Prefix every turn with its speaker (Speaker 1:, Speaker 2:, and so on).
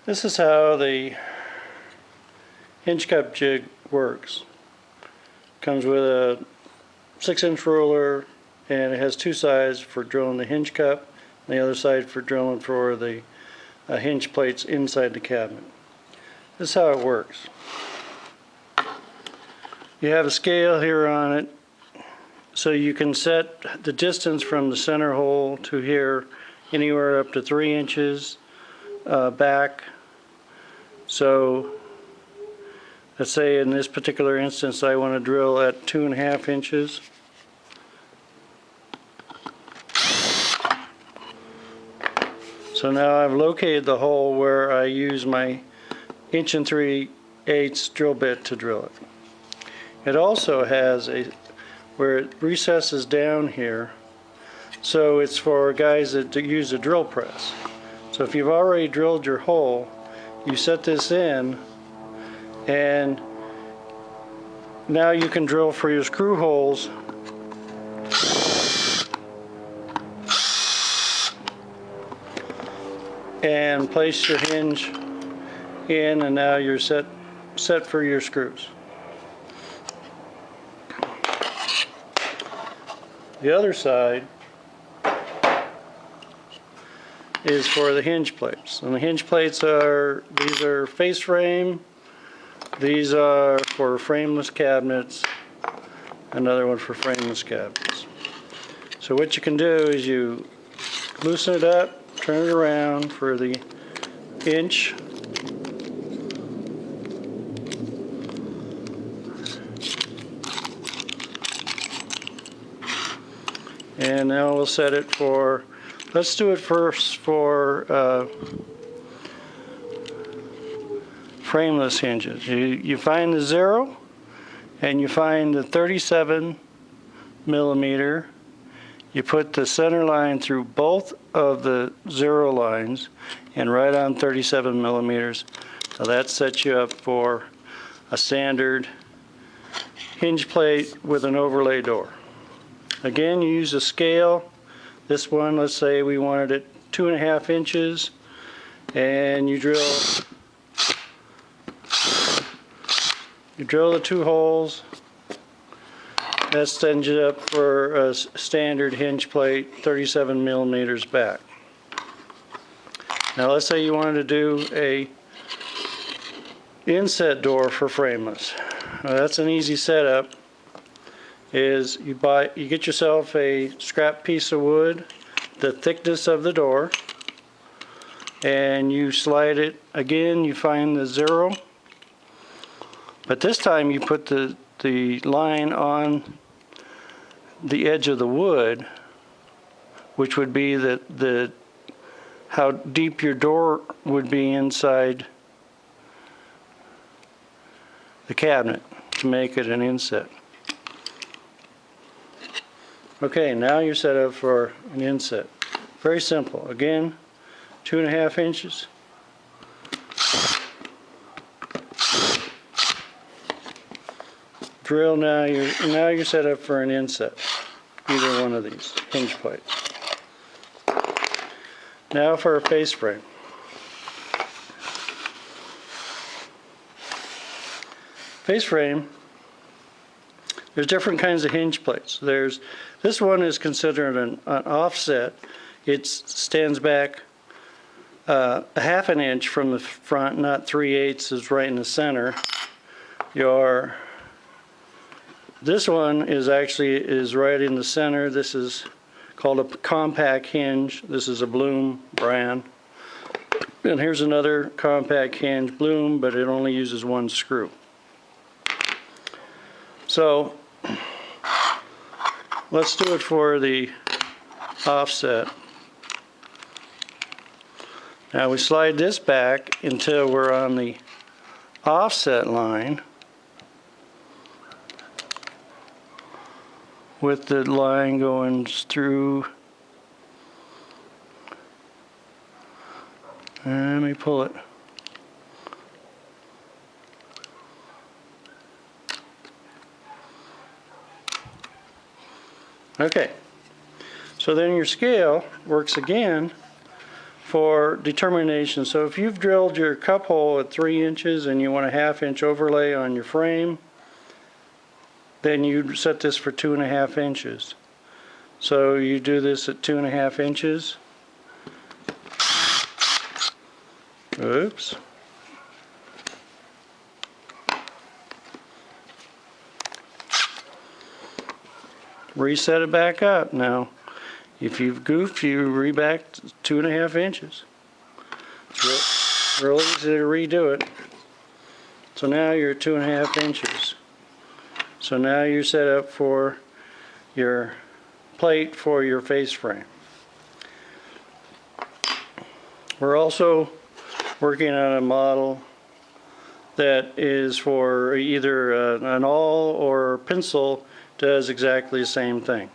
Speaker 1: This is how the hinge cup jig works. Comes with a 6-inch ruler, and it has two sides for drilling the hinge cup and the other side for drilling for the hinge plates inside the cabinet. This is how it works. You have a scale here on it, so you can set the distance from the center hole to here anywhere up to 3 inches back. So let's say in this particular instance I want to drill at 2.5 inches. So now I've located the hole where I use my 1 3/8 drill bit to drill it. It also has where it recesses down here, so it's for guys that use a drill press. So if you've already drilled your hole, you set this in, and now you can drill for your screw holes and place your hinge in, and now you're set for your screws. The other side is for the hinge plates, and the hinge plates are, these are face frame, these are for frameless cabinets, another one for frameless cabinets. So what you can do is you loosen it up, turn it around for the inch, and now we'll set it for, let's do it first for frameless hinges. You find the 0 and you find the 37 millimeter. You put the center line through both of the 0 lines and right on 37 millimeters. So that sets you up for a standard hinge plate with an overlay door. Again, you use a scale. This one, let's say we wanted it 2.5 inches, and you drill the 2 holes. That sends you up for a standard hinge plate, 37 millimeters back. Now let's say you wanted to do a inset door for frameless. Now, that's an easy setup. Is you get yourself a scrap piece of wood, the thickness of the door, and you slide it. Again, you find the 0, but this time you put the line on the edge of the wood, which would be how deep your door would be inside the cabinet to make it an inset. Okay, now you're set up for an inset. Very simple. Again, 2.5 inches. Drill. Now you're set up for an inset. Either one of these hinge plates. Now for a face frame. Face frame. There's different kinds of hinge plates. This one is considered an offset. It stands back a 1/2 inch from the front, not 3/8 is right in the center. This one is right in the center. This is called a compact hinge. This is a Bloom brand. And here's another compact hinge, Bloom, but it only uses 1 screw. So let's do it for the offset. Now we slide this back until we're on the offset line with the line going through. And let me pull it. Okay, so then your scale works again for determination. So if you've drilled your cup hole at 3 inches and you want a 1/2 inch overlay on your frame, then you set this for 2.5 inches. So you do this at 2.5 inches. Oops. Reset it back up. Now, if you've goofed, you reback 2.5 inches. It's real easy to redo it. So now you're at 2.5 inches. So now you're set up for your plate for your face frame. We're also working on a model that is for either an awl or pencil, does exactly the same thing.